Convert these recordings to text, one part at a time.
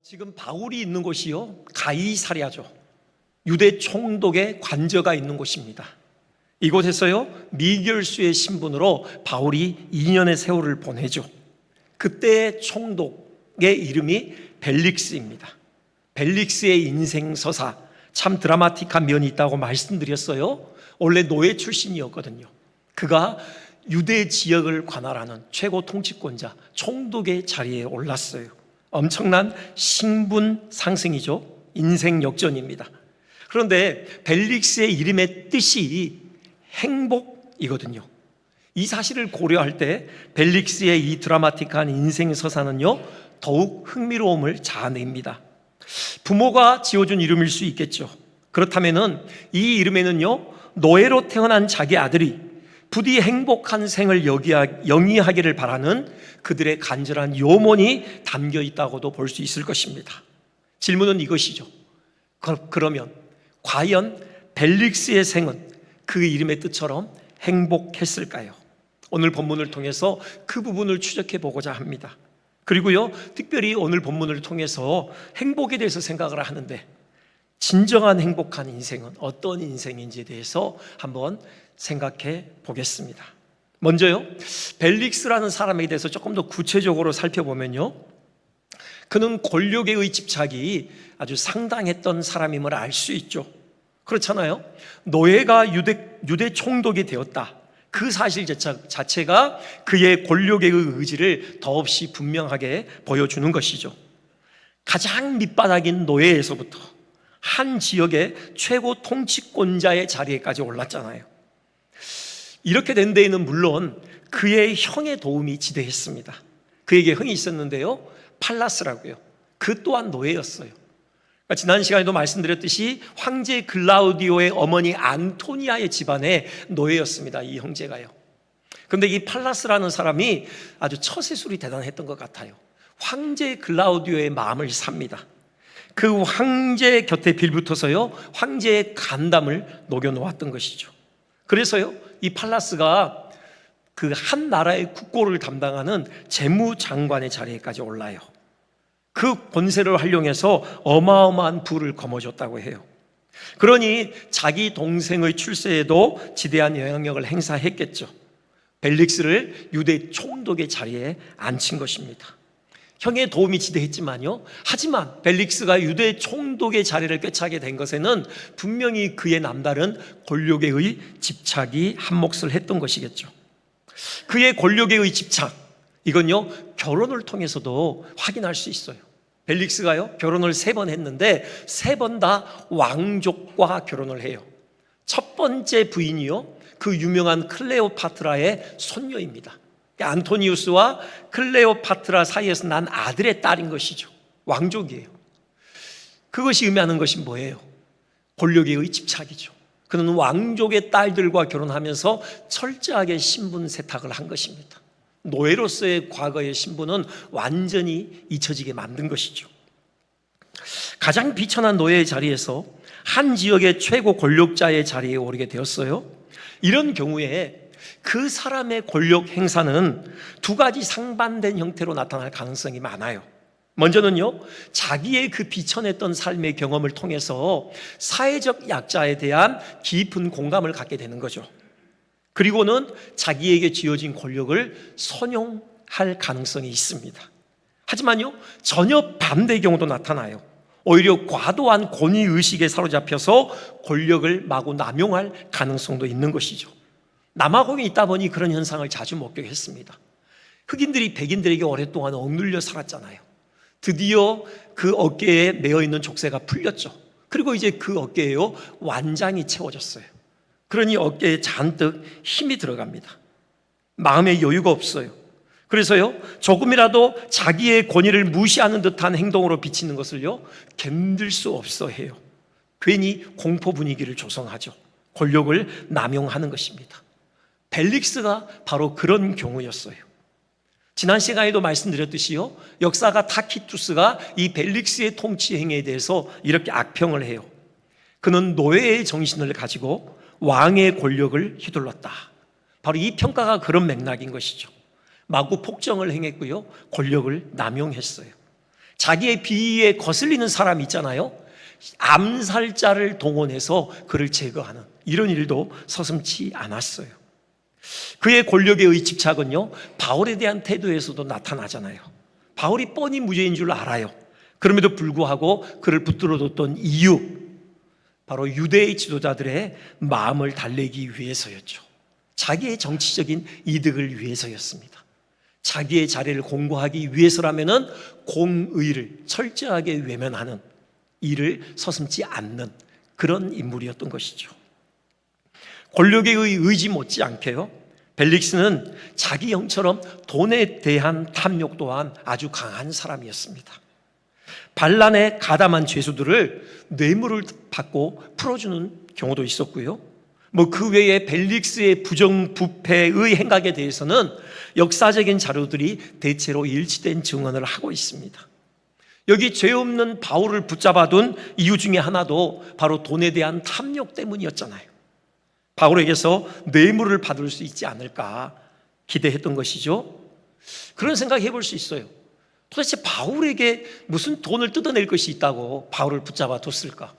지금 바울이 있는 곳이요, 가이사랴죠. 유대 총독의 관저가 있는 곳입니다. 이곳에서요, 미결수의 신분으로 바울이 2년의 세월을 보내죠. 그때의 총독의 이름이 벨릭스입니다. 벨릭스의 인생 서사, 참 드라마틱한 면이 있다고 말씀드렸어요. 원래 노예 출신이었거든요. 그가 유대 지역을 관할하는 최고 통치권자, 총독의 자리에 올랐어요. 엄청난 신분 상승이죠. 인생 역전입니다. 그런데 벨릭스의 이름의 뜻이 행복이거든요. 이 사실을 고려할 때 벨릭스의 이 드라마틱한 인생 서사는요, 더욱 흥미로움을 자아냅니다. 부모가 지어준 이름일 수 있겠죠. 그렇다면은 이 이름에는요, 노예로 태어난 자기 아들이 부디 행복한 생을 영위하기를 바라는 그들의 간절한 염원이 담겨 있다고도 볼 수 있을 것입니다. 질문은 이것이죠. 그러면 과연 벨릭스의 생은 그 이름의 뜻처럼 행복했을까요? 오늘 본문을 통해서 그 부분을 추적해 보고자 합니다. 그리고요, 특별히 오늘 본문을 통해서 행복에 대해서 생각을 하는데, 진정한 행복한 인생은 어떤 인생인지에 대해서 한번 생각해 보겠습니다. 먼저요, 벨릭스라는 사람에 대해서 조금 더 구체적으로 살펴보면요, 그는 권력에 집착이 아주 상당했던 사람임을 알 수 있죠. 그렇잖아요. 노예가 유대 총독이 되었다, 그 사실 자체가 그의 권력의 의지를 더없이 분명하게 보여주는 것이죠. 가장 밑바닥인 노예에서부터 한 지역의 최고 통치권자의 자리에까지 올랐잖아요. 이렇게 된 데에는 물론 그의 형의 도움이 지대했습니다. 그에게 형이 있었는데요, 팔라스라고요. 그 또한 노예였어요. 그러니까 지난 시간에도 말씀드렸듯이 황제 글라우디오의 어머니 안토니아의 집안의 노예였습니다, 이 형제가요. 그런데 이 팔라스라는 사람이 아주 처세술이 대단했던 것 같아요. 황제 글라우디오의 마음을 삽니다. 그 황제 곁에 빌붙어서요, 황제의 간담을 녹여놓았던 것이죠. 그래서요, 이 팔라스가 그 한 나라의 국고를 담당하는 재무장관의 자리에까지 올라요. 그 권세를 활용해서 어마어마한 부를 거머쥐었다고 해요. 그러니 자기 동생의 출세에도 지대한 영향력을 행사했겠죠. 벨릭스를 유대 총독의 자리에 앉힌 것입니다. 형의 도움이 지대했지만요, 하지만 벨릭스가 유대 총독의 자리를 꿰차게 된 것에는 분명히 그의 남다른 권력에 의 집착이 한몫을 했던 것이겠죠. 그의 권력에 의 집착, 이건요, 결혼을 통해서도 확인할 수 있어요. 벨릭스가요, 결혼을 3번 했는데 3번 다 왕족과 결혼을 해요. 첫 번째 부인이요, 그 유명한 클레오파트라의 손녀입니다. 안토니우스와 클레오파트라 사이에서 난 아들의 딸인 것이죠. 왕족이에요. 그것이 의미하는 것이 뭐예요? 권력에 의 집착이죠. 그는 왕족의 딸들과 결혼하면서 철저하게 신분 세탁을 한 것입니다. 노예로서의 과거의 신분은 완전히 잊혀지게 만든 것이죠. 가장 비천한 노예의 자리에서 한 지역의 최고 권력자의 자리에 오르게 되었어요. 이런 경우에 그 사람의 권력 행사는 2가지 상반된 형태로 나타날 가능성이 많아요. 먼저는요, 자기의 그 비천했던 삶의 경험을 통해서 사회적 약자에 대한 깊은 공감을 갖게 되는 거죠. 그리고는 자기에게 쥐어진 권력을 선용할 가능성이 있습니다. 하지만요, 전혀 반대의 경우도 나타나요. 오히려 과도한 권위의식에 사로잡혀서 권력을 마구 남용할 가능성도 있는 것이죠. 남아공에 있다 보니 그런 현상을 자주 목격했습니다. 흑인들이 백인들에게 오랫동안 억눌려 살았잖아요. 드디어 그 어깨에 매어있는 족쇄가 풀렸죠. 그리고 이제 그 어깨에요, 완장이 채워졌어요. 그러니 어깨에 잔뜩 힘이 들어갑니다. 마음에 여유가 없어요. 그래서요, 조금이라도 자기의 권위를 무시하는 듯한 행동으로 비치는 것을요, 견딜 수 없어 해요. 괜히 공포 분위기를 조성하죠. 권력을 남용하는 것입니다. 벨릭스가 바로 그런 경우였어요. 지난 시간에도 말씀드렸듯이요, 역사가 타키투스가 이 벨릭스의 통치 행위에 대해서 이렇게 악평을 해요. 그는 노예의 정신을 가지고 왕의 권력을 휘둘렀다. 바로 이 평가가 그런 맥락인 것이죠. 마구 폭정을 행했고요, 권력을 남용했어요. 자기의 비위에 거슬리는 사람이 있잖아요. 암살자를 동원해서 그를 제거하는 이런 일도 서슴지 않았어요. 그의 권력의 집착은요, 바울에 대한 태도에서도 나타나잖아요. 바울이 뻔히 무죄인 줄 알아요. 그럼에도 불구하고 그를 붙들어뒀던 이유, 바로 유대의 지도자들의 마음을 달래기 위해서였죠. 자기의 정치적인 이득을 위해서였습니다. 자기의 자리를 공고하기 위해서라면은 공의를 철저하게 외면하는 일을 서슴지 않는 그런 인물이었던 것이죠. 권력의 의지 못지않게요, 벨릭스는 자기 형처럼 돈에 대한 탐욕 또한 아주 강한 사람이었습니다. 반란의 가담한 죄수들을 뇌물을 받고 풀어주는 경우도 있었고요. 그 외에 벨릭스의 부정부패의 행각에 대해서는 역사적인 자료들이 대체로 일치된 증언을 하고 있습니다. 여기 죄 없는 바울을 붙잡아둔 이유 중에 하나도 바로 돈에 대한 탐욕 때문이었잖아요. 바울에게서 뇌물을 받을 수 있지 않을까 기대했던 것이죠. 그런 생각 해볼 수 있어요. 도대체 바울에게 무슨 돈을 뜯어낼 것이 있다고 바울을 붙잡아 뒀을까?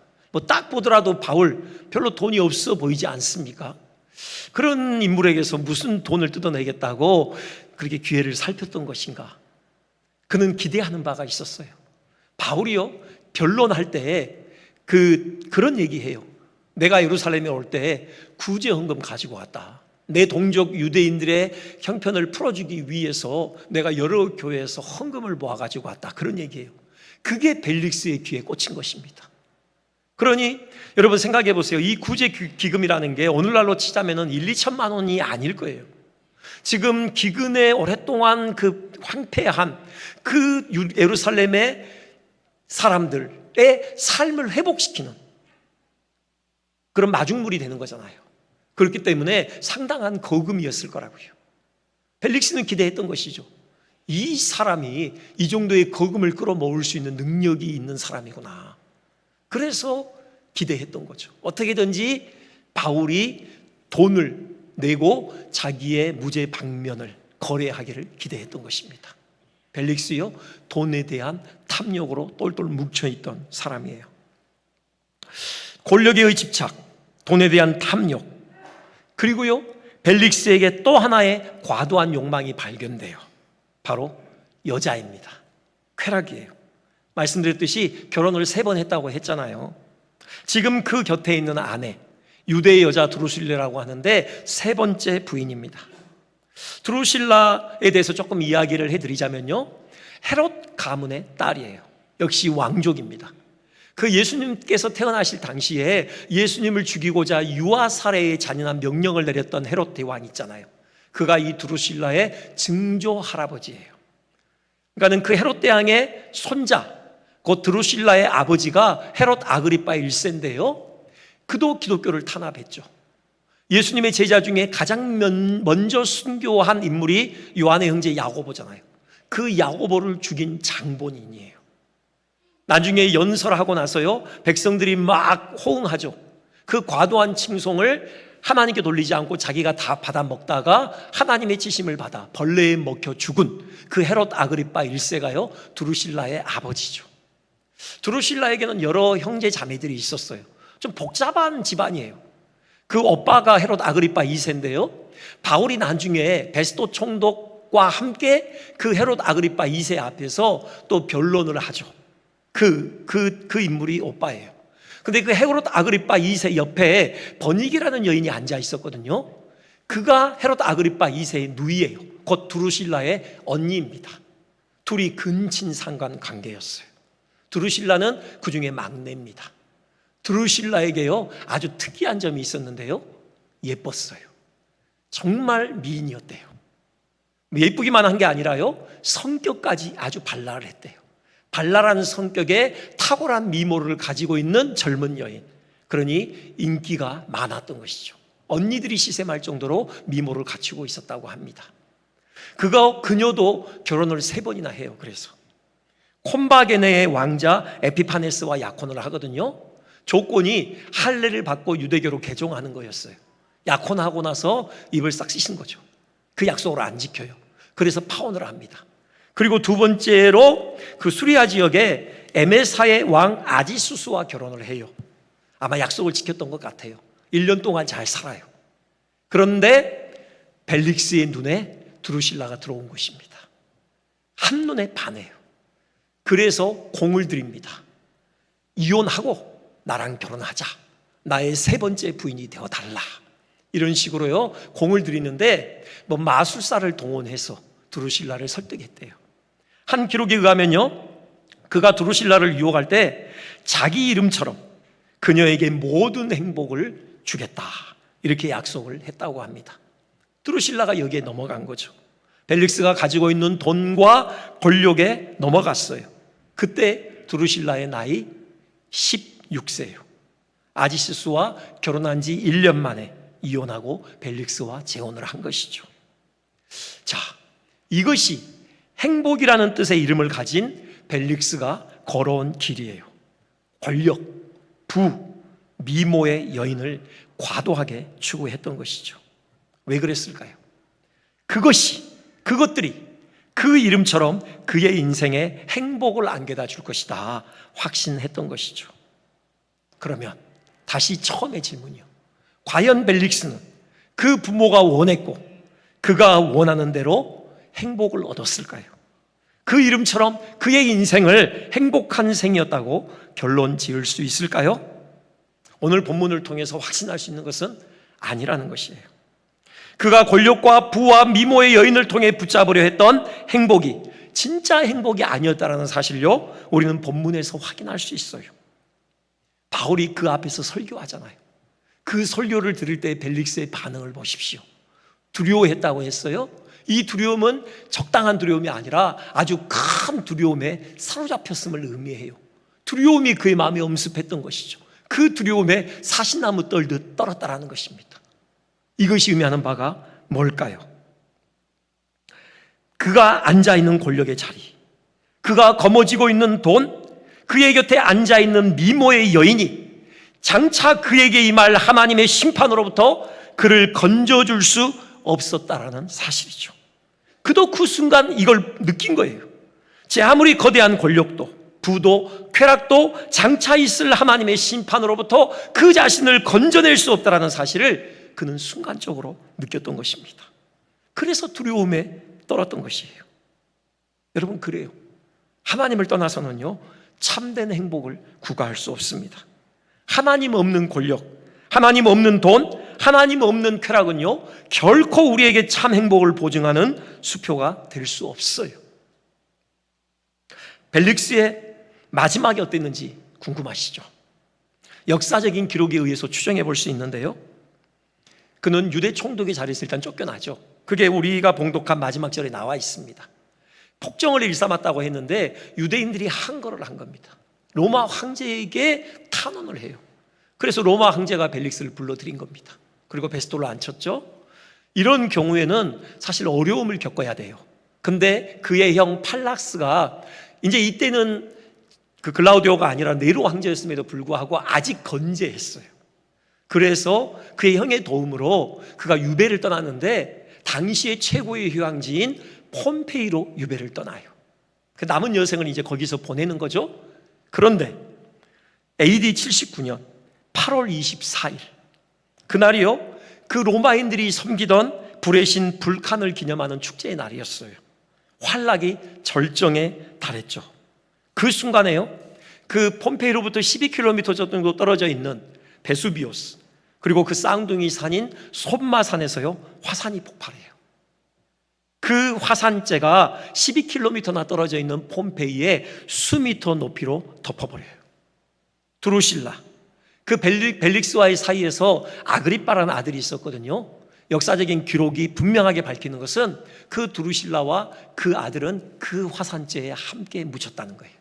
딱 보더라도 바울 별로 돈이 없어 보이지 않습니까? 그런 인물에게서 무슨 돈을 뜯어내겠다고 그렇게 기회를 살폈던 것인가? 그는 기대하는 바가 있었어요. 바울이요, 변론할 때 그런 얘기해요. 내가 예루살렘에 올 때 구제 헌금 가지고 왔다. 내 동족 유대인들의 형편을 풀어주기 위해서 내가 여러 교회에서 헌금을 모아가지고 왔다. 그런 얘기예요. 그게 벨릭스의 귀에 꽂힌 것입니다. 그러니 여러분 생각해 보세요. 이 구제 기금이라는 게 오늘날로 치자면 1, 2천만 원이 아닐 거예요. 지금 기근에 오랫동안 그 황폐한 그 예루살렘의 사람들의 삶을 회복시키는 그런 마중물이 되는 거잖아요. 그렇기 때문에 상당한 거금이었을 거라고요. 벨릭스는 기대했던 것이죠. 이 사람이 이 정도의 거금을 끌어모을 수 있는 능력이 있는 사람이구나. 그래서 기대했던 거죠. 어떻게든지 바울이 돈을 내고 자기의 무죄 방면을 거래하기를 기대했던 것입니다. 벨릭스요, 돈에 대한 탐욕으로 똘똘 뭉쳐있던 사람이에요. 권력의 집착, 돈에 대한 탐욕, 그리고요, 벨릭스에게 또 하나의 과도한 욕망이 발견돼요. 바로 여자입니다. 쾌락이에요. 말씀드렸듯이 결혼을 3번 했다고 했잖아요. 지금 그 곁에 있는 아내, 유대의 여자 드루실라라고 하는데 3번째 부인입니다. 드루실라에 대해서 조금 이야기를 해드리자면요, 헤롯 가문의 딸이에요. 역시 왕족입니다. 그 예수님께서 태어나실 당시에 예수님을 죽이고자 유아 살해의 잔인한 명령을 내렸던 헤롯 대왕 있잖아요. 그가 이 드루실라의 증조 할아버지예요. 그러니까는 그 헤롯 대왕의 손자, 곧 드루실라의 아버지가 헤롯 아그리파 1세인데요, 그도 기독교를 탄압했죠. 예수님의 제자 중에 가장 먼저 순교한 인물이 요한의 형제 야고보잖아요. 그 야고보를 죽인 장본인이에요. 나중에 연설하고 나서요, 백성들이 막 호응하죠. 그 과도한 칭송을 하나님께 돌리지 않고 자기가 다 받아 먹다가 하나님의 치심을 받아 벌레에 먹혀 죽은 그 헤롯 아그리파 1세가요, 드루실라의 아버지죠. 드루실라에게는 여러 형제 자매들이 있었어요. 좀 복잡한 집안이에요. 그 오빠가 헤롯 아그리파 2세인데요, 바울이 나중에 베스도 총독과 함께 그 헤롯 아그리파 2세 앞에서 또 변론을 하죠. 그 인물이 오빠예요. 근데 그 헤롯 아그리파 2세 옆에 버니게라는 여인이 앉아 있었거든요. 그가 헤롯 아그리파 2세의 누이예요. 곧 드루실라의 언니입니다. 둘이 근친상간 관계였어요. 드루실라는 그 중에 막내입니다. 드루실라에게요, 아주 특이한 점이 있었는데요, 예뻤어요. 정말 미인이었대요. 예쁘기만 한 게 아니라요, 성격까지 아주 발랄을 했대요. 발랄한 성격에 탁월한 미모를 가지고 있는 젊은 여인, 그러니 인기가 많았던 것이죠. 언니들이 시샘할 정도로 미모를 갖추고 있었다고 합니다. 그녀도 결혼을 3번이나 해요. 그래서 콤바게네의 왕자 에피파네스와 약혼을 하거든요. 조건이 할례를 받고 유대교로 개종하는 거였어요. 약혼하고 나서 입을 싹 씻은 거죠. 그 약속을 안 지켜요. 그래서 파혼을 합니다. 그리고 두 번째로 그 수리아 지역에 에메사의 왕 아지수스와 결혼을 해요. 아마 약속을 지켰던 것 같아요. 1년 동안 잘 살아요. 그런데 벨릭스의 눈에 드루실라가 들어온 것입니다. 한눈에 반해요. 그래서 공을 들입니다. 이혼하고 나랑 결혼하자. 나의 세 번째 부인이 되어달라. 이런 식으로요 공을 들이는데 뭐 마술사를 동원해서 드루실라를 설득했대요. 한 기록에 의하면요, 그가 드루실라를 유혹할 때 자기 이름처럼 그녀에게 모든 행복을 주겠다 이렇게 약속을 했다고 합니다. 드루실라가 여기에 넘어간 거죠. 벨릭스가 가지고 있는 돈과 권력에 넘어갔어요. 그때 드루실라의 나이 16세예요. 아지스수와 결혼한 지 1년 만에 이혼하고 벨릭스와 재혼을 한 것이죠. 자, 이것이 행복이라는 뜻의 이름을 가진 벨릭스가 걸어온 길이에요. 권력, 부, 미모의 여인을 과도하게 추구했던 것이죠. 왜 그랬을까요? 그것들이 그 이름처럼 그의 인생에 행복을 안겨다 줄 것이다 확신했던 것이죠. 그러면 다시 처음의 질문이요. 과연 벨릭스는 그 부모가 원했고 그가 원하는 대로 행복을 얻었을까요? 그 이름처럼 그의 인생을 행복한 생이었다고 결론 지을 수 있을까요? 오늘 본문을 통해서 확신할 수 있는 것은 아니라는 것이에요. 그가 권력과 부와 미모의 여인을 통해 붙잡으려 했던 행복이 진짜 행복이 아니었다는 사실요 우리는 본문에서 확인할 수 있어요. 바울이 그 앞에서 설교하잖아요. 그 설교를 들을 때 벨릭스의 반응을 보십시오. 두려워했다고 했어요. 이 두려움은 적당한 두려움이 아니라 아주 큰 두려움에 사로잡혔음을 의미해요. 두려움이 그의 마음에 엄습했던 것이죠. 그 두려움에 사시나무 떨듯 떨었다라는 것입니다. 이것이 의미하는 바가 뭘까요? 그가 앉아있는 권력의 자리, 그가 거머쥐고 있는 돈, 그의 곁에 앉아있는 미모의 여인이 장차 그에게 임할 하나님의 심판으로부터 그를 건져줄 수 없었다라는 사실이죠. 그도 그 순간 이걸 느낀 거예요. 제 아무리 거대한 권력도 부도 쾌락도 장차 있을 하나님의 심판으로부터 그 자신을 건져낼 수 없다라는 사실을 그는 순간적으로 느꼈던 것입니다. 그래서 두려움에 떨었던 것이에요. 여러분, 그래요. 하나님을 떠나서는요 참된 행복을 구가할 수 없습니다. 하나님 없는 권력, 하나님 없는 돈, 하나님 없는 쾌락은요 결코 우리에게 참 행복을 보증하는 수표가 될 수 없어요. 벨릭스의 마지막이 어땠는지 궁금하시죠? 역사적인 기록에 의해서 추정해 볼 수 있는데요, 그는 유대 총독의 자리에서 일단 쫓겨나죠. 그게 우리가 봉독한 마지막 절에 나와 있습니다. 폭정을 일삼았다고 했는데 유대인들이 항거를 한 겁니다. 로마 황제에게 탄원을 해요. 그래서 로마 황제가 벨릭스를 불러들인 겁니다. 그리고 베스톨로 앉혔죠. 이런 경우에는 사실 어려움을 겪어야 돼요. 근데 그의 형 팔락스가 이제 이때는 그 글라우디오가 아니라 네로 황제였음에도 불구하고 아직 건재했어요. 그래서 그의 형의 도움으로 그가 유배를 떠났는데 당시의 최고의 휴양지인 폼페이로 유배를 떠나요. 그 남은 여생을 이제 거기서 보내는 거죠. 그런데 AD 79년 8월 24일 그날이요 그 로마인들이 섬기던 불의 신 불칸을 기념하는 축제의 날이었어요. 환락이 절정에 달했죠. 그 순간에요 그 폼페이로부터 12km 정도 떨어져 있는 베수비오스 그리고 그 쌍둥이 산인 솜마산에서요 화산이 폭발해요. 그 화산재가 12km나 떨어져 있는 폼페이에 수미터 높이로 덮어버려요. 드루실라, 그 벨릭스와의 사이에서 아그리빠라는 아들이 있었거든요. 역사적인 기록이 분명하게 밝히는 것은 그 드루실라와 그 아들은 그 화산재에 함께 묻혔다는 거예요.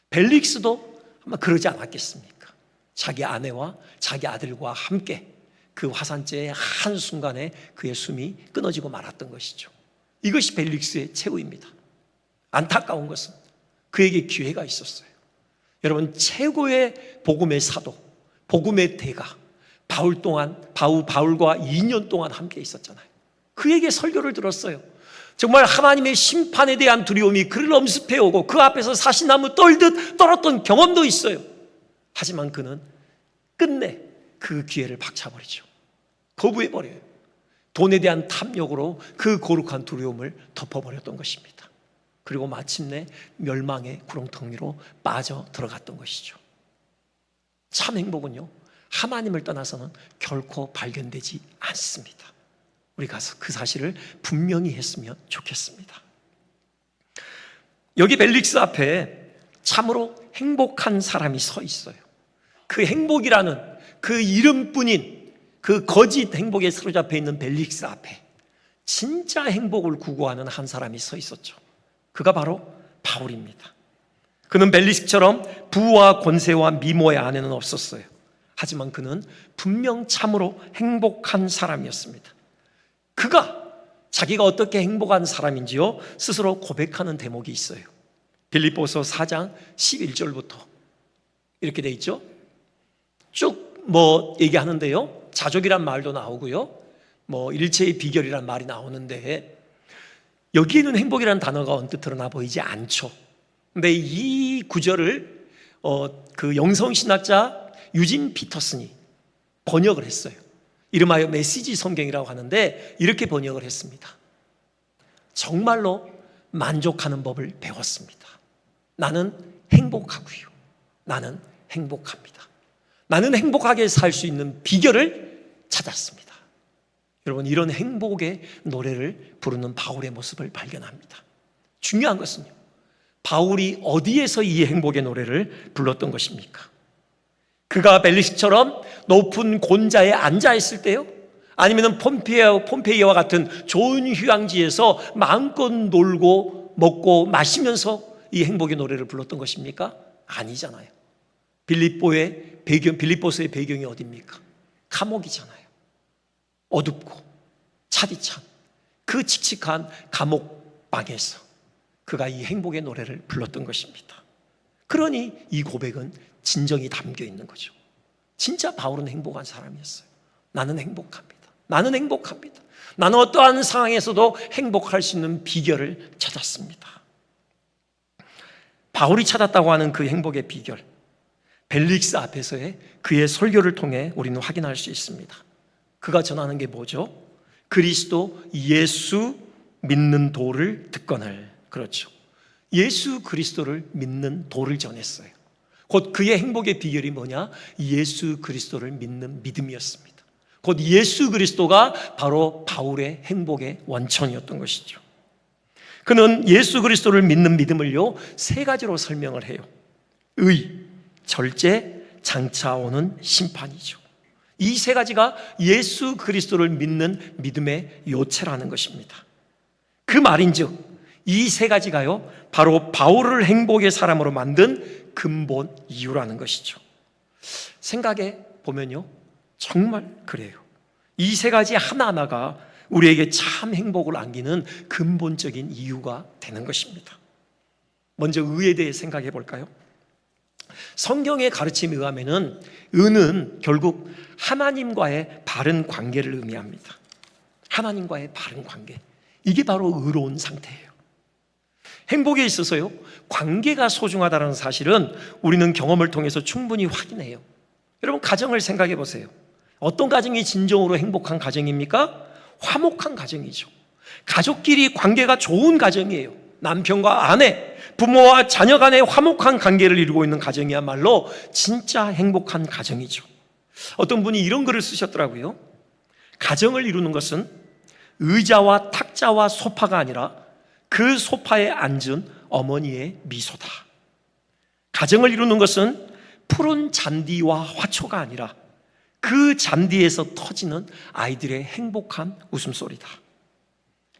벨릭스도 아마 그러지 않았겠습니까? 자기 아내와 자기 아들과 함께 그 화산재의 한순간에 그의 숨이 끊어지고 말았던 것이죠. 이것이 벨릭스의 최후입니다. 안타까운 것은 그에게 기회가 있었어요. 여러분, 최고의 복음의 사도, 복음의 대가 바울과 2년 동안 함께 있었잖아요. 그에게 설교를 들었어요. 정말 하나님의 심판에 대한 두려움이 그를 엄습해오고 그 앞에서 사시나무 떨듯 떨었던 경험도 있어요. 하지만 그는 끝내 그 기회를 박차버리죠. 거부해버려요. 돈에 대한 탐욕으로 그 거룩한 두려움을 덮어버렸던 것입니다. 그리고 마침내 멸망의 구렁텅이로 빠져 들어갔던 것이죠. 참 행복은요, 하나님을 떠나서는 결코 발견되지 않습니다. 우리가 그 사실을 분명히 했으면 좋겠습니다. 여기 벨릭스 앞에 참으로 행복한 사람이 서 있어요. 그 행복이라는 그 이름뿐인 그 거짓 행복에 사로잡혀 있는 벨릭스 앞에 진짜 행복을 구구하는 한 사람이 서 있었죠. 그가 바로 바울입니다. 그는 벨릭스처럼 부와 권세와 미모의 아내는 없었어요. 하지만 그는 분명 참으로 행복한 사람이었습니다. 그가 자기가 어떻게 행복한 사람인지요 스스로 고백하는 대목이 있어요. 빌립보서 4장 11절부터 이렇게 돼 있죠. 쭉 얘기하는데요, 자족이란 말도 나오고요, 일체의 비결이란 말이 나오는데 여기에는 행복이라는 단어가 언뜻 드러나 보이지 않죠. 근데 이 구절을 그 영성신학자 유진 피터슨이 번역을 했어요. 이름하여 메시지 성경이라고 하는데 이렇게 번역을 했습니다. 정말로 만족하는 법을 배웠습니다. 나는 행복하고요. 나는 행복합니다. 나는 행복하게 살 수 있는 비결을 찾았습니다. 여러분, 이런 행복의 노래를 부르는 바울의 모습을 발견합니다. 중요한 것은요, 바울이 어디에서 이 행복의 노래를 불렀던 것입니까? 그가 벨릭스처럼 높은 곤자에 앉아 있을 때요? 아니면 폼페이와 같은 좋은 휴양지에서 마음껏 놀고 먹고 마시면서 이 행복의 노래를 불렀던 것입니까? 아니잖아요. 빌립보서의 배경이 어디입니까? 감옥이잖아요. 어둡고 차디찬 그 칙칙한 감옥방에서 그가 이 행복의 노래를 불렀던 것입니다. 그러니 이 고백은 진정이 담겨 있는 거죠. 진짜 바울은 행복한 사람이었어요. 나는 행복합니다. 나는 행복합니다. 나는 어떠한 상황에서도 행복할 수 있는 비결을 찾았습니다. 바울이 찾았다고 하는 그 행복의 비결, 벨릭스 앞에서의 그의 설교를 통해 우리는 확인할 수 있습니다. 그가 전하는 게 뭐죠? 그리스도 예수 믿는 도를 듣거늘. 그렇죠. 예수 그리스도를 믿는 도를 전했어요. 곧 그의 행복의 비결이 뭐냐? 예수 그리스도를 믿는 믿음이었습니다. 곧 예수 그리스도가 바로 바울의 행복의 원천이었던 것이죠. 그는 예수 그리스도를 믿는 믿음을요 3가지로 설명을 해요. 의, 절제, 장차 오는 심판이죠. 이 3가지가 예수 그리스도를 믿는 믿음의 요체라는 것입니다. 그 말인즉 이 3가지가요 바로 바울을 행복의 사람으로 만든 근본 이유라는 것이죠. 생각해 보면요 정말 그래요. 이 3가지 하나하나가 우리에게 참 행복을 안기는 근본적인 이유가 되는 것입니다. 먼저 의에 대해 생각해 볼까요? 성경의 가르침에 의하면은 의는 결국 하나님과의 바른 관계를 의미합니다. 하나님과의 바른 관계, 이게 바로 의로운 상태예요. 행복에 있어서요 관계가 소중하다는 사실은 우리는 경험을 통해서 충분히 확인해요. 여러분, 가정을 생각해 보세요. 어떤 가정이 진정으로 행복한 가정입니까? 화목한 가정이죠. 가족끼리 관계가 좋은 가정이에요. 남편과 아내, 부모와 자녀 간의 화목한 관계를 이루고 있는 가정이야말로 진짜 행복한 가정이죠. 어떤 분이 이런 글을 쓰셨더라고요. 가정을 이루는 것은 의자와 탁자와 소파가 아니라 그 소파에 앉은 어머니의 미소다. 가정을 이루는 것은 푸른 잔디와 화초가 아니라 그 잔디에서 터지는 아이들의 행복한 웃음소리다.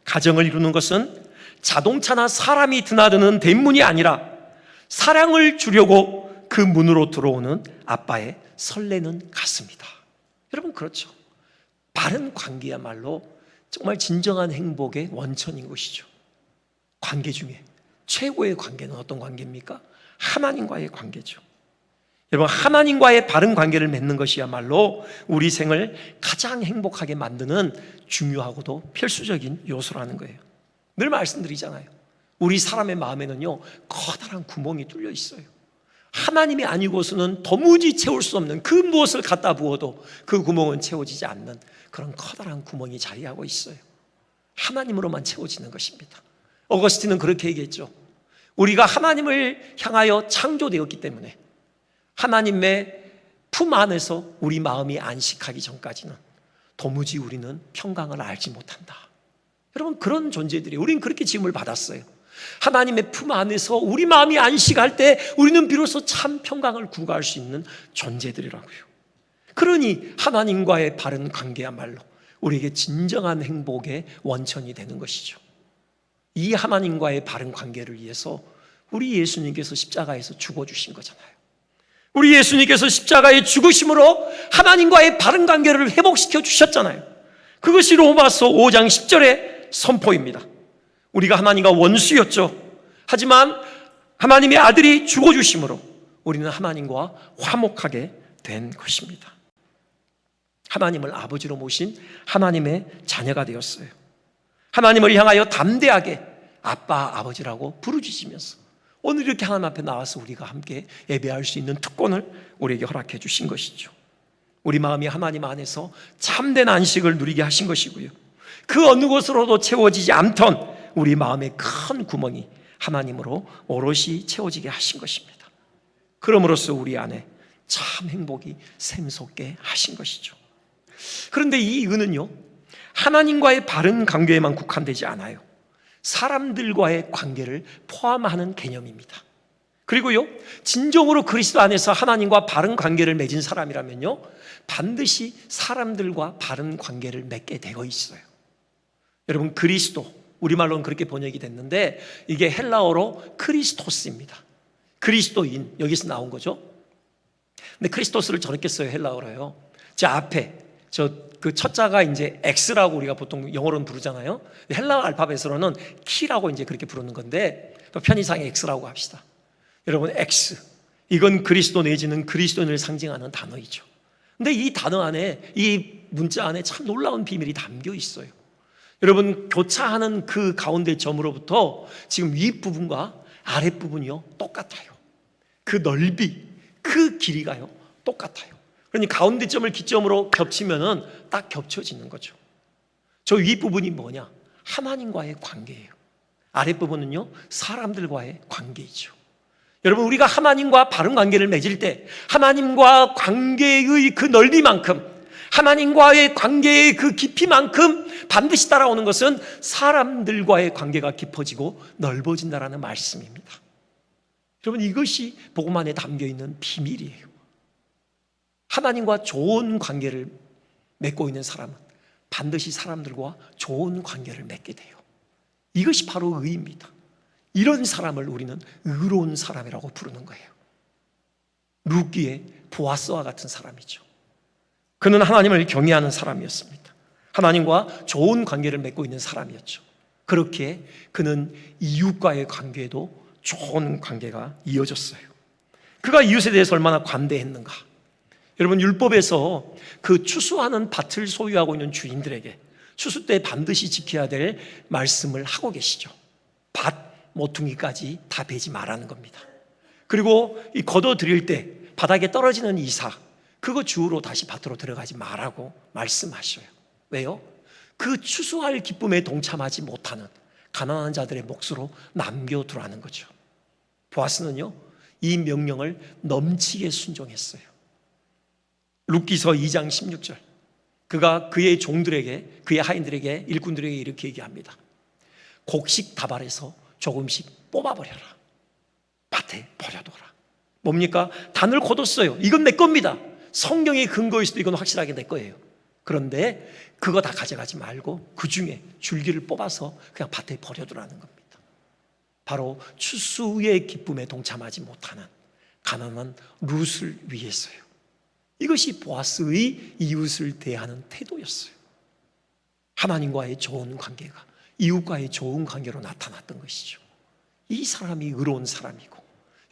가정을 이루는 것은 자동차나 사람이 드나드는 대문이 아니라 사랑을 주려고 그 문으로 들어오는 아빠의 설레는 가슴이다. 여러분, 그렇죠. 바른 관계야말로 정말 진정한 행복의 원천인 것이죠. 관계 중에 최고의 관계는 어떤 관계입니까? 하나님과의 관계죠. 여러분, 하나님과의 바른 관계를 맺는 것이야말로 우리 생을 가장 행복하게 만드는 중요하고도 필수적인 요소라는 거예요. 늘 말씀드리잖아요. 우리 사람의 마음에는요, 커다란 구멍이 뚫려 있어요. 하나님이 아니고서는 도무지 채울 수 없는, 그 무엇을 갖다 부어도 그 구멍은 채워지지 않는 그런 커다란 구멍이 자리하고 있어요. 하나님으로만 채워지는 것입니다. 어거스틴은 그렇게 얘기했죠. 우리가 하나님을 향하여 창조되었기 때문에 하나님의 품 안에서 우리 마음이 안식하기 전까지는 도무지 우리는 평강을 알지 못한다. 여러분, 그런 존재들이, 우리는 그렇게 지음을 받았어요. 하나님의 품 안에서 우리 마음이 안식할 때 우리는 비로소 참 평강을 구가할 수 있는 존재들이라고요. 그러니 하나님과의 바른 관계야말로 우리에게 진정한 행복의 원천이 되는 것이죠. 이 하나님과의 바른 관계를 위해서 우리 예수님께서 십자가에서 죽어주신 거잖아요. 우리 예수님께서 십자가의 죽으심으로 하나님과의 바른 관계를 회복시켜 주셨잖아요. 그것이 로마서 5장 10절의 선포입니다. 우리가 하나님과 원수였죠. 하지만 하나님의 아들이 죽어주심으로 우리는 하나님과 화목하게 된 것입니다. 하나님을 아버지로 모신 하나님의 자녀가 되었어요. 하나님을 향하여 담대하게 아빠, 아버지라고 부르짖으면서 오늘 이렇게 하나님 앞에 나와서 우리가 함께 예배할 수 있는 특권을 우리에게 허락해 주신 것이죠. 우리 마음이 하나님 안에서 참된 안식을 누리게 하신 것이고요. 그 어느 곳으로도 채워지지 않던 우리 마음의 큰 구멍이 하나님으로 오롯이 채워지게 하신 것입니다. 그럼으로써 우리 안에 참 행복이 샘솟게 하신 것이죠. 그런데 이 은은요, 하나님과의 바른 관계에만 국한되지 않아요. 사람들과의 관계를 포함하는 개념입니다. 그리고요, 진정으로 그리스도 안에서 하나님과 바른 관계를 맺은 사람이라면요, 반드시 사람들과 바른 관계를 맺게 되어 있어요. 여러분, 그리스도, 우리말로는 그렇게 번역이 됐는데 이게 헬라어로 크리스토스입니다. 그리스도인, 여기서 나온 거죠. 근데 크리스토스를 저렇게 써요, 헬라어로요. 저 앞에 그 첫자가 이제 X라고 우리가 보통 영어로는 부르잖아요. 헬라어 알파벳으로는 키라고 이제 그렇게 부르는 건데 또 편의상에 X라고 합시다. 여러분, X, 이건 그리스도 내지는 그리스도인을 상징하는 단어이죠. 근데 이 단어 안에, 이 문자 안에 참 놀라운 비밀이 담겨 있어요. 여러분, 교차하는 그 가운데 점으로부터 지금 윗부분과 아랫부분이요, 똑같아요. 그 넓이, 그 길이가요, 똑같아요. 그러니 가운데 점을 기점으로 겹치면은 딱 겹쳐지는 거죠. 저 윗부분이 뭐냐? 하나님과의 관계예요. 아랫부분은요, 사람들과의 관계이죠. 여러분, 우리가 하나님과 바른 관계를 맺을 때 하나님과 관계의 그 넓이만큼, 하나님과의 관계의 그 깊이만큼 반드시 따라오는 것은 사람들과의 관계가 깊어지고 넓어진다라는 말씀입니다. 여러분, 이것이 복음 안에 담겨있는 비밀이에요. 하나님과 좋은 관계를 맺고 있는 사람은 반드시 사람들과 좋은 관계를 맺게 돼요. 이것이 바로 의입니다. 이런 사람을 우리는 의로운 사람이라고 부르는 거예요. 룻기의 보아스와 같은 사람이죠. 그는 하나님을 경외하는 사람이었습니다. 하나님과 좋은 관계를 맺고 있는 사람이었죠. 그렇게 그는 이웃과의 관계도 좋은 관계가 이어졌어요. 그가 이웃에 대해서 얼마나 관대했는가. 여러분, 율법에서 그 추수하는 밭을 소유하고 있는 주인들에게 추수 때 반드시 지켜야 될 말씀을 하고 계시죠. 밭 모퉁이까지 다 베지 말라는 겁니다. 그리고 이 걷어들일 때 바닥에 떨어지는 이삭, 그거 주우러 다시 밭으로 들어가지 말라고 말씀하셔요. 왜요? 그 추수할 기쁨에 동참하지 못하는 가난한 자들의 몫으로 남겨두라는 거죠. 보아스는요, 이 명령을 넘치게 순종했어요. 룻기서 2장 16절, 그가 그의 종들에게, 그의 하인들에게, 일꾼들에게 이렇게 얘기합니다. 곡식 다발에서 조금씩 뽑아버려라. 밭에 버려둬라. 뭡니까? 단을 거뒀어요. 이건 내 겁니다. 성경의 근거일 수도 이건 확실하게 내 거예요. 그런데 그거 다 가져가지 말고 그 중에 줄기를 뽑아서 그냥 밭에 버려두라는 겁니다. 바로 추수의 기쁨에 동참하지 못하는 가난한 룻을 위해서요. 이것이 보아스의 이웃을 대하는 태도였어요. 하나님과의 좋은 관계가 이웃과의 좋은 관계로 나타났던 것이죠. 이 사람이 의로운 사람이고,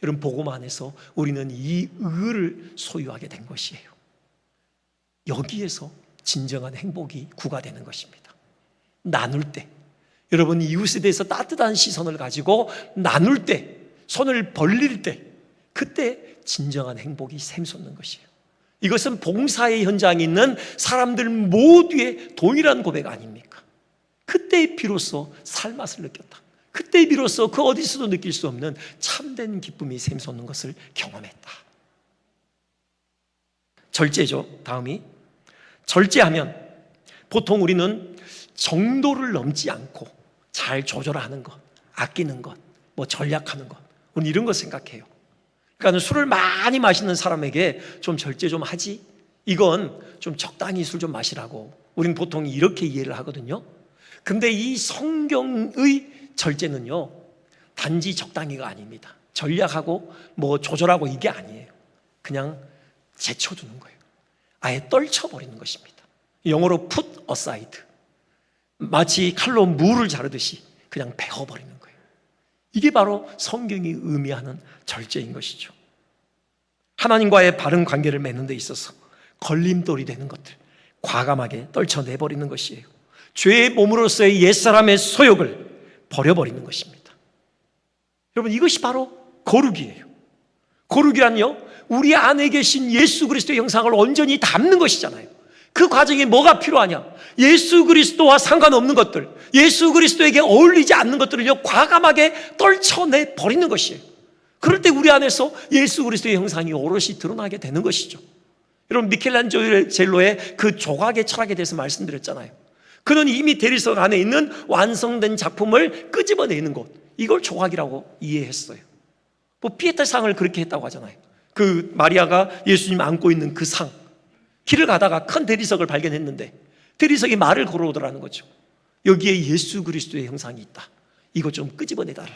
여러분, 복음 안에서 우리는 이 의를 소유하게 된 것이에요. 여기에서 진정한 행복이 구가되는 것입니다. 나눌 때, 여러분, 이웃에 대해서 따뜻한 시선을 가지고 나눌 때, 손을 벌릴 때, 그때 진정한 행복이 샘솟는 것이에요. 이것은 봉사의 현장에 있는 사람들 모두의 동일한 고백 아닙니까? 그때 비로소 살맛을 느꼈다. 그때 비로소 그 어디서도 느낄 수 없는 참된 기쁨이 샘솟는 것을 경험했다. 절제죠. 다음이 절제하면 보통 우리는 정도를 넘지 않고 잘 조절하는 것, 아끼는 것, 뭐 전략하는 것, 우리 이런 거 생각해요. 그러니까 술을 많이 마시는 사람에게 좀 절제 좀 하지, 이건 좀 적당히 술 좀 마시라고 우리는 보통 이렇게 이해를 하거든요. 근데 이 성경의 절제는요, 단지 적당히가 아닙니다. 전략하고 뭐 조절하고 이게 아니에요. 그냥 제쳐두는 거예요. 아예 떨쳐버리는 것입니다. 영어로 put aside, 마치 칼로 무를 자르듯이 그냥 베어버리는 거예요. 이게 바로 성경이 의미하는 절제인 것이죠. 하나님과의 바른 관계를 맺는 데 있어서 걸림돌이 되는 것들 과감하게 떨쳐내버리는 것이에요. 죄의 몸으로서의 옛사람의 소욕을 버려버리는 것입니다. 여러분, 이것이 바로 거룩이에요. 거룩이란요, 우리 안에 계신 예수 그리스도의 형상을 온전히 담는 것이잖아요. 그 과정에 뭐가 필요하냐? 예수 그리스도와 상관없는 것들, 예수 그리스도에게 어울리지 않는 것들을요, 과감하게 떨쳐내 버리는 것이에요. 그럴 때 우리 안에서 예수 그리스도의 형상이 오롯이 드러나게 되는 것이죠. 여러분, 미켈란젤로의 그 조각의 철학에 대해서 말씀드렸잖아요. 그는 이미 대리석 안에 있는 완성된 작품을 끄집어내는 것, 이걸 조각이라고 이해했어요. 뭐 피에타상을 그렇게 했다고 하잖아요. 그 마리아가 예수님 안고 있는 그 상, 길을 가다가 큰 대리석을 발견했는데 대리석이 말을 걸어오더라는 거죠. 여기에 예수 그리스도의 형상이 있다. 이것 좀 끄집어내달라.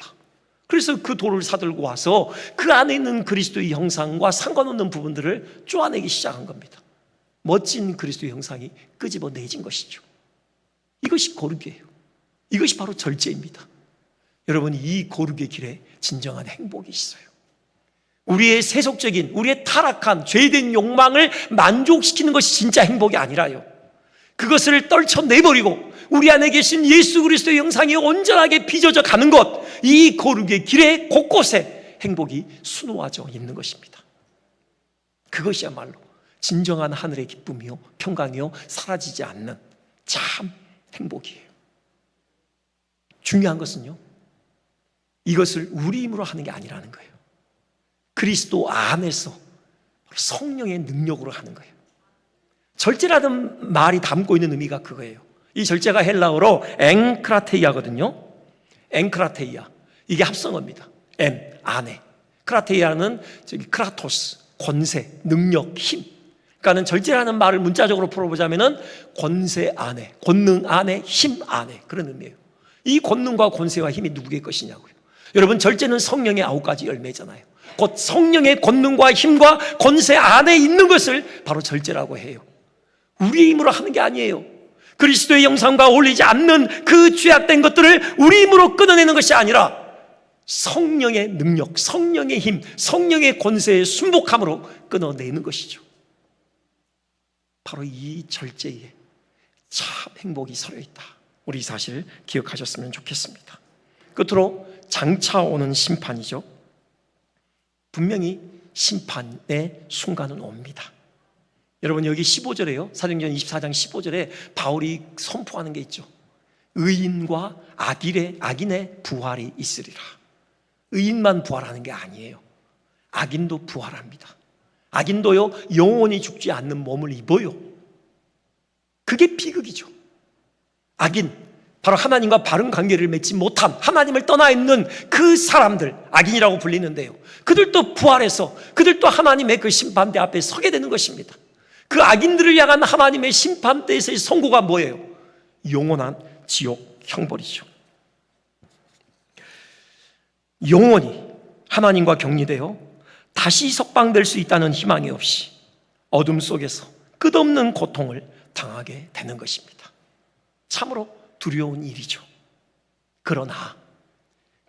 그래서 그 돌을 사들고 와서 그 안에 있는 그리스도의 형상과 상관없는 부분들을 쪼아내기 시작한 겁니다. 멋진 그리스도의 형상이 끄집어내진 것이죠. 이것이 거룩이에요. 이것이 바로 절제입니다. 여러분, 이 거룩의 길에 진정한 행복이 있어요. 우리의 세속적인, 우리의 타락한 죄된 욕망을 만족시키는 것이 진짜 행복이 아니라요, 그것을 떨쳐내버리고 우리 안에 계신 예수 그리스도의 형상이 온전하게 빚어져 가는 것, 이 거룩의 길에 곳곳에 행복이 수놓아져 있는 것입니다. 그것이야말로 진정한 하늘의 기쁨이요 평강이요 사라지지 않는 참 행복이에요. 중요한 것은요, 이것을 우리 힘으로 하는 게 아니라는 거예요. 그리스도 안에서 성령의 능력으로 하는 거예요. 절제라는 말이 담고 있는 의미가 그거예요. 이 절제가 헬라어로 엥크라테이아거든요. 엥크라테이아, 이게 합성어입니다. 엔, 안에. 크라테이아는 크라토스, 권세, 능력, 힘. 그러니까는 절제라는 말을 문자적으로 풀어보자면은 권세 안에, 권능 안에, 힘 안에, 그런 의미예요. 이 권능과 권세와 힘이 누구의 것이냐고요. 여러분, 절제는 성령의 9가지 열매잖아요. 곧 성령의 권능과 힘과 권세 안에 있는 것을 바로 절제라고 해요. 우리 힘으로 하는 게 아니에요. 그리스도의 형상과 어울리지 않는 그 죄악된 것들을 우리 힘으로 끊어내는 것이 아니라 성령의 능력, 성령의 힘, 성령의 권세의 순복함으로 끊어내는 것이죠. 바로 이 절제에 참 행복이 서려 있다. 우리 이 사실 기억하셨으면 좋겠습니다. 끝으로 장차 오는 심판이죠. 분명히 심판의 순간은 옵니다. 여러분, 여기 15절에요. 사도행전 24장 15절에 바울이 선포하는 게 있죠. 의인과 악인의 부활이 있으리라. 의인만 부활하는 게 아니에요. 악인도 부활합니다. 악인도요, 영원히 죽지 않는 몸을 입어요. 그게 비극이죠. 악인, 바로 하나님과 바른 관계를 맺지 못한, 하나님을 떠나 있는 그 사람들, 악인이라고 불리는데요, 그들도 부활해서 그들도 하나님의 그 심판대 앞에 서게 되는 것입니다. 그 악인들을 향한 하나님의 심판대에서의 선고가 뭐예요? 영원한 지옥 형벌이죠. 영원히 하나님과 격리되어 다시 석방될 수 있다는 희망이 없이 어둠 속에서 끝없는 고통을 당하게 되는 것입니다. 참으로 두려운 일이죠. 그러나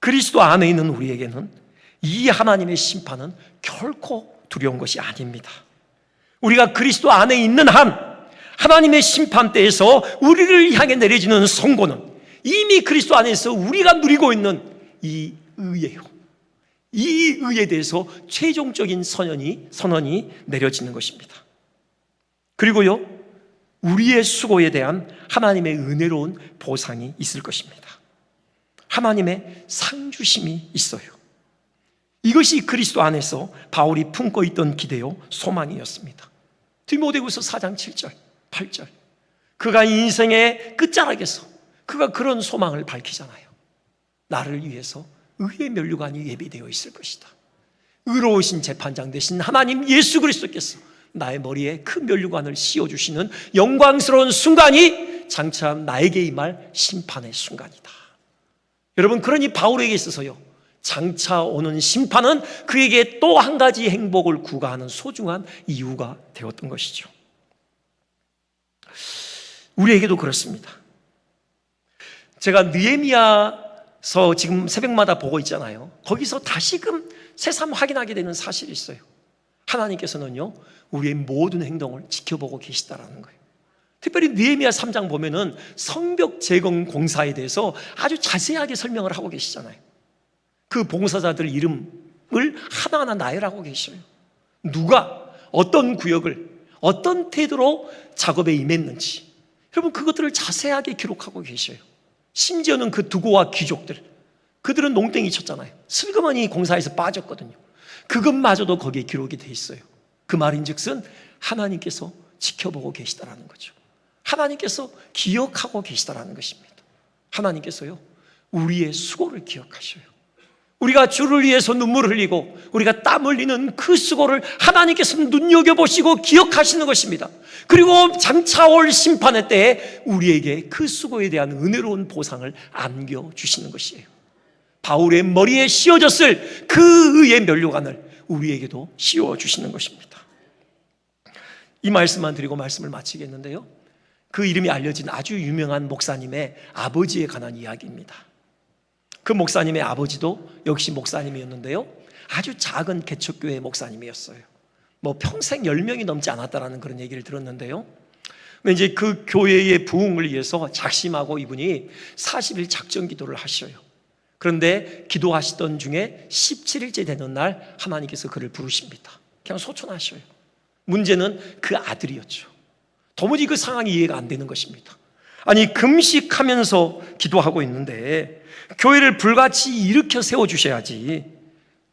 그리스도 안에 있는 우리에게는 이 하나님의 심판은 결코 두려운 것이 아닙니다. 우리가 그리스도 안에 있는 한 하나님의 심판대에서 우리를 향해 내려지는 선고는 이미 그리스도 안에서 우리가 누리고 있는 이 의예요. 이 의에 대해서 최종적인 선언이 내려지는 것입니다. 그리고요, 우리의 수고에 대한 하나님의 은혜로운 보상이 있을 것입니다. 하나님의 상주심이 있어요. 이것이 그리스도 안에서 바울이 품고 있던 기대요 소망이었습니다. 디모데후서 4장 7절 8절, 그가 인생의 끝자락에서 그가 그런 소망을 밝히잖아요. 나를 위해서 의의 면류관이 예비되어 있을 것이다. 의로우신 재판장 되신 하나님 예수 그리스도께서 나의 머리에 그 면류관을 씌워주시는 영광스러운 순간이 장차 나에게 임할 심판의 순간이다. 여러분, 그러니 바울에게 있어서요, 장차 오는 심판은 그에게 또 한 가지 행복을 구가하는 소중한 이유가 되었던 것이죠. 우리에게도 그렇습니다. 제가 느헤미야서 지금 새벽마다 보고 있잖아요. 거기서 다시금 새삼 확인하게 되는 사실이 있어요. 하나님께서는요, 우리의 모든 행동을 지켜보고 계시다라는 거예요. 특별히 느헤미야 3장 보면은 성벽 재건 공사에 대해서 아주 자세하게 설명을 하고 계시잖아요. 그 봉사자들 이름을 하나하나 나열하고 계셔요. 누가 어떤 구역을 어떤 태도로 작업에 임했는지, 여러분, 그것들을 자세하게 기록하고 계셔요. 심지어는 그 두고와 귀족들, 그들은 농땡이 쳤잖아요. 슬그머니 공사에서 빠졌거든요. 그것마저도 거기에 기록이 돼 있어요. 그 말인즉슨 하나님께서 지켜보고 계시다라는 거죠. 하나님께서 기억하고 계시다라는 것입니다. 하나님께서요, 우리의 수고를 기억하셔요. 우리가 주를 위해서 눈물을 흘리고 우리가 땀 흘리는 그 수고를 하나님께서 눈여겨보시고 기억하시는 것입니다. 그리고 장차 올 심판의 때에 우리에게 그 수고에 대한 은혜로운 보상을 안겨주시는 것이에요. 바울의 머리에 씌워졌을 그 의의 면류관을 우리에게도 씌워주시는 것입니다. 이 말씀만 드리고 말씀을 마치겠는데요, 그 이름이 알려진 아주 유명한 목사님의 아버지에 관한 이야기입니다. 그 목사님의 아버지도 역시 목사님이었는데요, 아주 작은 개척교회 목사님이었어요. 평생 10명이 넘지 않았다라는 그런 얘기를 들었는데요, 이제 그 교회의 부흥을 위해서 작심하고 이분이 40일 작전 기도를 하셔요. 그런데 기도하시던 중에 17일째 되는 날 하나님께서 그를 부르십니다. 그냥 소천하셔요. 문제는 그 아들이었죠. 도무지 그 상황이 이해가 안 되는 것입니다. 아니, 금식하면서 기도하고 있는데 교회를 불같이 일으켜 세워주셔야지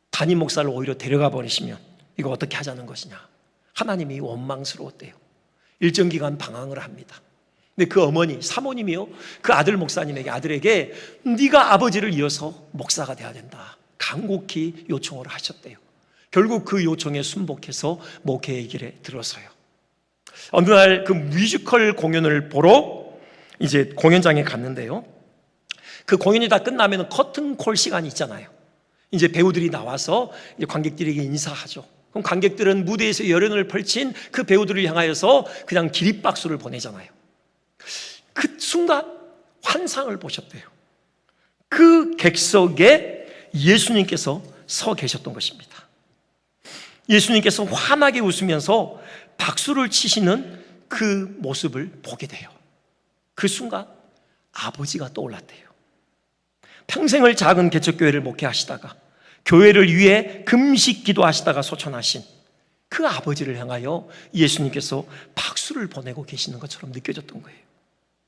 담임 목사를 오히려 데려가 버리시면 이거 어떻게 하자는 것이냐. 하나님이 원망스러웠대요. 일정 기간 방황을 합니다. 근데 그 어머니, 사모님이요, 그 아들 목사님에게, 아들에게 네가 아버지를 이어서 목사가 돼야 된다, 간곡히 요청을 하셨대요. 결국 그 요청에 순복해서 목회의 길에 들어서요. 어느 날 그 뮤지컬 공연을 보러 이제 공연장에 갔는데요, 그 공연이 다 끝나면 커튼콜 시간이 있잖아요. 이제 배우들이 나와서 이제 관객들에게 인사하죠. 그럼 관객들은 무대에서 열연을 펼친 그 배우들을 향하여서 그냥 기립박수를 보내잖아요. 그 순간 환상을 보셨대요. 그 객석에 예수님께서 서 계셨던 것입니다. 예수님께서 환하게 웃으면서 박수를 치시는 그 모습을 보게 돼요. 그 순간 아버지가 떠올랐대요. 평생을 작은 개척교회를 목회하시다가 교회를 위해 금식 기도하시다가 소천하신 그 아버지를 향하여 예수님께서 박수를 보내고 계시는 것처럼 느껴졌던 거예요.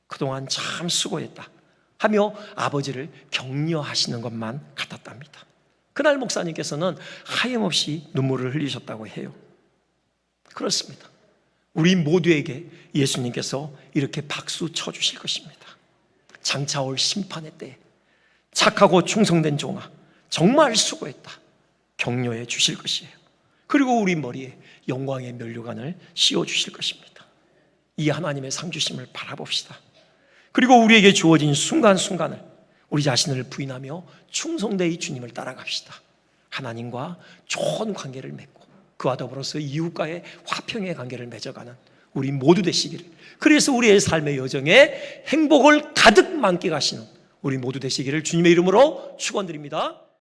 그동안 참 수고했다 하며 아버지를 격려하시는 것만 같았답니다. 그날 목사님께서는 하염없이 눈물을 흘리셨다고 해요. 그렇습니다. 우리 모두에게 예수님께서 이렇게 박수 쳐주실 것입니다. 장차 올 심판의 때에 착하고 충성된 종아, 정말 수고했다, 격려해 주실 것이에요. 그리고 우리 머리에 영광의 면류관을 씌워주실 것입니다. 이 하나님의 상주심을 바라봅시다. 그리고 우리에게 주어진 순간순간을 우리 자신을 부인하며 충성되이 주님을 따라갑시다. 하나님과 좋은 관계를 맺고 그와 더불어서 이웃과의 화평의 관계를 맺어가는 우리 모두 되시기를, 그래서 우리의 삶의 여정에 행복을 가득 만끽하시는 우리 모두 되시기를 주님의 이름으로 축원드립니다.